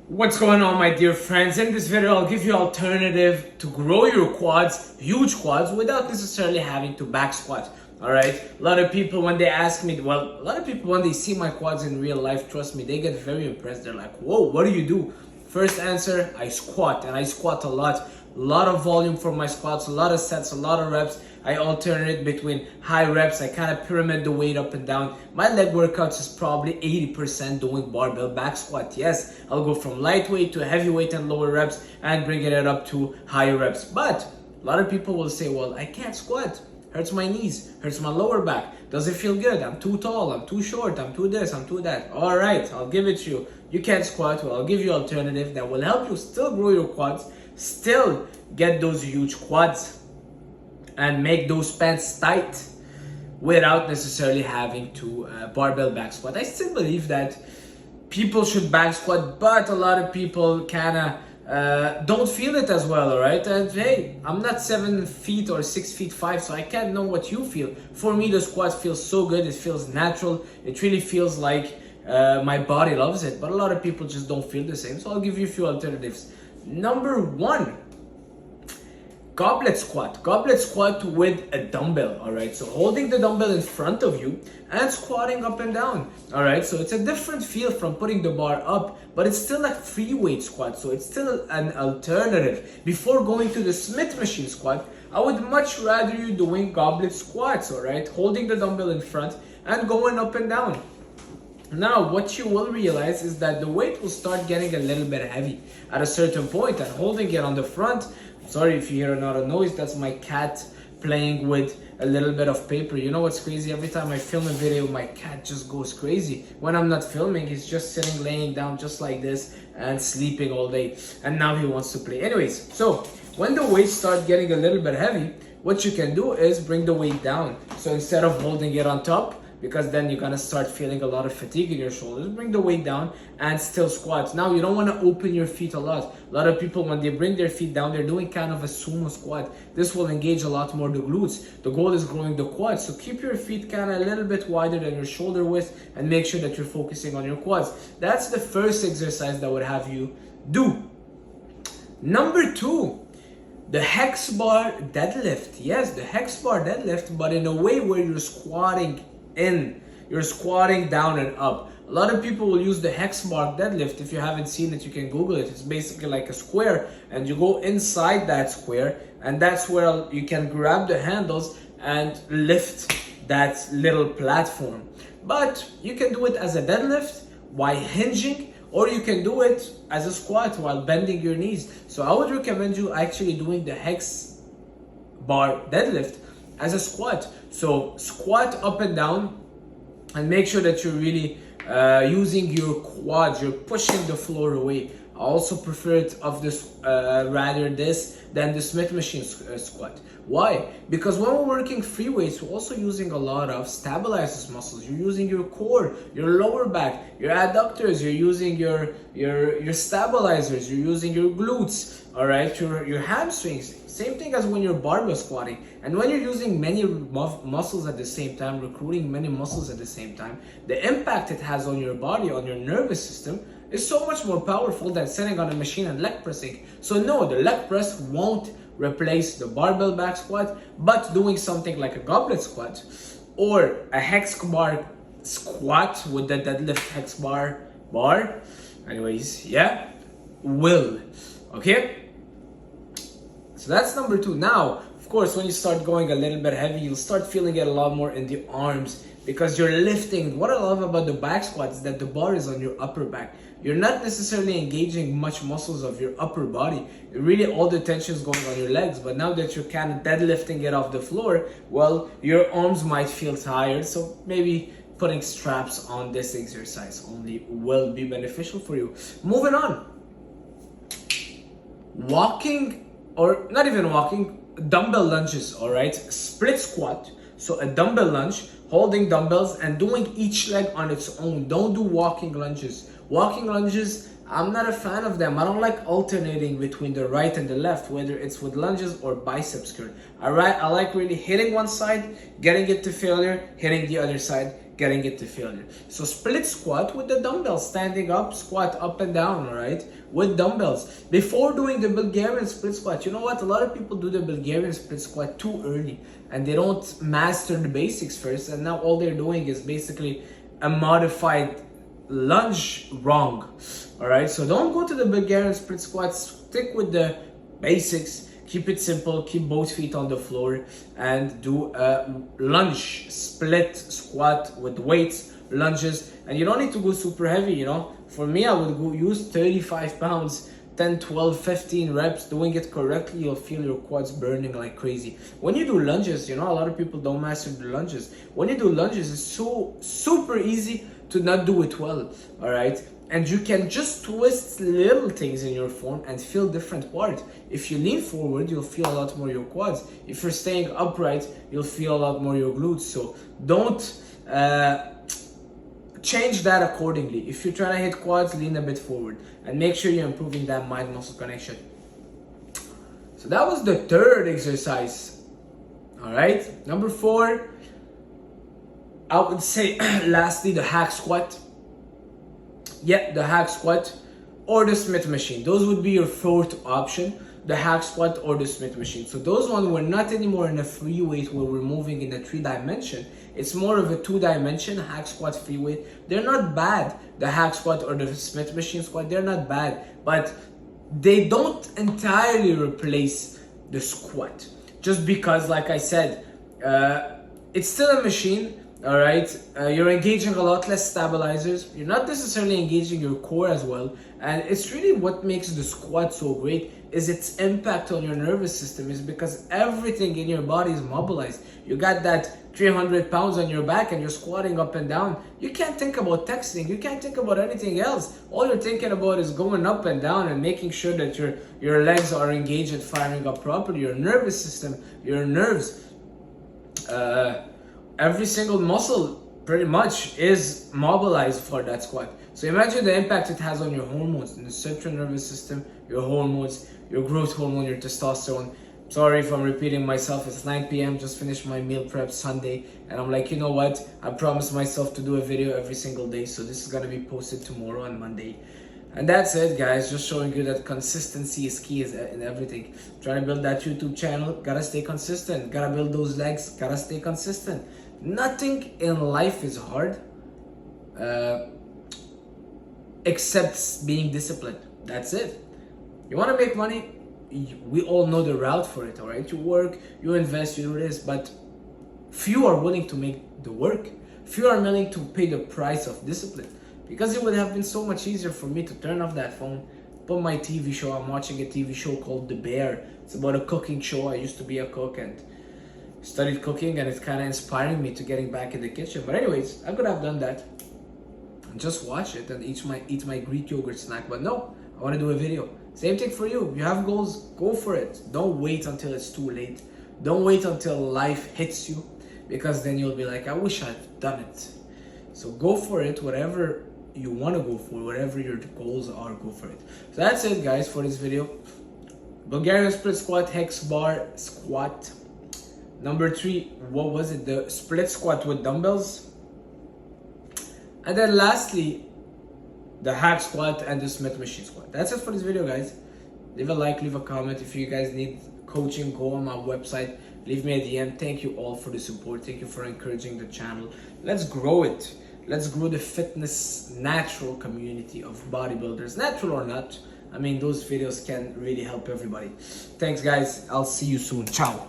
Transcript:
What's going on, my dear friends? In this video I'll give you alternative to grow your quads, huge quads, without necessarily having to back squat. Alright, a lot of people when they ask me, well, a lot of people when they see my quads in real life, trust me, they get very impressed. They're like, whoa, what do you do? First answer, I squat, and I squat a lot. A lot of volume for my squats, a lot of sets, a lot of reps. I alternate between high reps. I kind of pyramid the weight up and down. My leg workouts is probably 80% doing barbell back squat. Yes, I'll go from lightweight to heavyweight and lower reps and bringing it up to higher reps. But a lot of people will say, well, I can't squat. Hurts my knees, hurts my lower back. Doesn't feel good. I'm too tall, I'm too short, I'm too this, I'm too that. All right, I'll give it to you. You can't squat. Well, I'll give you an alternative that will help you still grow your quads, still get those huge quads, and make those pants tight without necessarily having to barbell back squat. I still believe that people should back squat, but a lot of people kind of don't feel it as well, alright? And hey, I'm not 7 feet or 6 feet 5, so I can't know what you feel. For me, the squat feels so good, it feels natural, it really feels like my body loves it, but a lot of people just don't feel the same, so I'll give you a few alternatives. Number 1, goblet squat. Goblet squat with a dumbbell, all right? So holding the dumbbell in front of you and squatting up and down, all right? So it's a different feel from putting the bar up, but it's still a free weight squat, so it's still an alternative. Before going to the Smith machine squat, I would much rather you doing goblet squats, all right? Holding the dumbbell in front and going up and down. Now, what you will realize is that the weight will start getting a little bit heavy at a certain point, and holding it on the front, sorry if you hear another noise, that's my cat playing with a little bit of paper. You know what's crazy? Every time I film a video, my cat just goes crazy. When I'm not filming, he's just sitting, laying down just like this and sleeping all day. And now he wants to play. Anyways, so when the weights start getting a little bit heavy, what you can do is bring the weight down. So instead of holding it on top, because then you're gonna start feeling a lot of fatigue in your shoulders, bring the weight down and still squat. Now, you don't wanna open your feet a lot. A lot of people, when they bring their feet down, they're doing kind of a sumo squat. This will engage a lot more the glutes. The goal is growing the quads, so keep your feet kind of a little bit wider than your shoulder width and make sure that you're focusing on your quads. That's the first exercise that would have you do. Number 2, the hex bar deadlift. Yes, the hex bar deadlift, but in a way where you're squatting in, you're squatting down and up. A lot of people will use the hex bar deadlift. If you haven't seen it, you can Google it. It's basically like a square, and you go inside that square, and that's where you can grab the handles and lift that little platform. But you can do it as a deadlift while hinging, or you can do it as a squat while bending your knees. So I would recommend you actually doing the hex bar deadlift as a squat. So squat up and down and make sure that you're really using your quads, you're pushing the floor away. I also prefer it of this rather this than the Smith machine squat. Why? Because when we're working free weights, we're also using a lot of stabilizers muscles. You're using your core, your lower back, your adductors, you're using your stabilizers, you're using your glutes, all right, your hamstrings. Same thing as when you're barbell squatting. And when you're using many muscles at the same time, recruiting many muscles at the same time, the impact it has on your body, on your nervous system, is so much more powerful than sitting on a machine and leg pressing. So no, the leg press won't replace the barbell back squat, but doing something like a goblet squat or a hex bar squat with the deadlift hex bar, anyways, yeah, will, okay? So that's number 2. Now, of course, when you start going a little bit heavy, you'll start feeling it a lot more in the arms because you're lifting. What I love about the back squat is that the bar is on your upper back. You're not necessarily engaging much muscles of your upper body. Really, all the tension is going on your legs. But now that you're kind of deadlifting it off the floor, well, your arms might feel tired. So maybe putting straps on this exercise only will be beneficial for you. Moving on. Walking, or not even walking, dumbbell lunges, all right? Split squat, so a dumbbell lunge, holding dumbbells and doing each leg on its own. Don't do walking lunges. Walking lunges, I'm not a fan of them. I don't like alternating between the right and the left, whether it's with lunges or biceps curl. I like really hitting one side, getting it to failure, hitting the other side, getting it to failure. So split squat with the dumbbells, standing up, squat up and down, all right, with dumbbells. Before doing the Bulgarian split squat, you know what? A lot of people do the Bulgarian split squat too early and they don't master the basics first. And now all they're doing is basically a modified lunge wrong, all right? So don't go to the Bulgarian split squat. Stick with the basics. Keep it simple, keep both feet on the floor, and do a lunge, split squat with weights, lunges. And you don't need to go super heavy, you know. For me, I would go use 35 pounds, 10, 12, 15 reps. Doing it correctly, you'll feel your quads burning like crazy. When you do lunges, you know, a lot of people don't master the lunges. When you do lunges, it's so super easy to not do it well, all right? And you can just twist little things in your form and feel different parts. If you lean forward, you'll feel a lot more your quads. If you're staying upright, you'll feel a lot more your glutes. So don't change that accordingly. If you're trying to hit quads, lean a bit forward and make sure you're improving that mind-muscle connection. So that was the third exercise. All right, number 4, I would say lastly, the hack squat. Yeah, the hack squat or the Smith machine. Those would be your fourth option, the hack squat or the Smith machine. So those ones were not anymore in a free weight where we're moving in a 3-dimension. It's more of a 2-dimension hack squat free weight. They're not bad, the hack squat or the Smith machine squat. They're not bad, but they don't entirely replace the squat. Just because, like I said, it's still a machine. All right, you're engaging a lot less stabilizers. You're not necessarily engaging your core as well. And it's really what makes the squat so great is its impact on your nervous system, is because everything in your body is mobilized. You got that 300 pounds on your back and you're squatting up and down. You can't think about texting. You can't think about anything else. All you're thinking about is going up and down and making sure that your legs are engaged and firing up properly. Your nervous system, your nerves, every single muscle pretty much is mobilized for that squat. So imagine the impact it has on your hormones, in the central nervous system, your hormones, your growth hormone, your testosterone. Sorry if I'm repeating myself. It's 9 p.m. Just finished my meal prep Sunday. And I'm like, you know what? I promised myself to do a video every single day. So this is going to be posted tomorrow on Monday. And that's it, guys. Just showing you that consistency is key in everything. Trying to build that YouTube channel. Gotta stay consistent. Gotta build those legs. Gotta stay consistent. Nothing in life is hard except being disciplined. That's it. You want to make money? We all know the route for it, all right? You work, you invest, you do this, but few are willing to make the work. Few are willing to pay the price of discipline, because it would have been so much easier for me to turn off that phone, put my TV show. I'm watching a TV show called The Bear. It's about a cooking show. I used to be a cook and studied cooking, and it's kind of inspiring me to getting back in the kitchen. But anyways, I could have done that and just watch it and eat my Greek yogurt snack. But no, I want to do a video. Same thing for you. You have goals, go for it. Don't wait until it's too late. Don't wait until life hits you, because then you'll be like, I wish I'd done it. So go for it. Whatever you want to go for, whatever your goals are, go for it. So that's it, guys, for this video. Bulgarian split squat, hex bar squat. Number 3, what was it? The split squat with dumbbells. And then lastly, the hack squat and the Smith machine squat. That's it for this video, guys. Leave a like, leave a comment. If you guys need coaching, go on my website, leave me a DM. Thank you all for the support. Thank you for encouraging the channel. Let's grow it. Let's grow the fitness natural community of bodybuilders, natural or not. I mean, those videos can really help everybody. Thanks, guys. I'll see you soon. Ciao.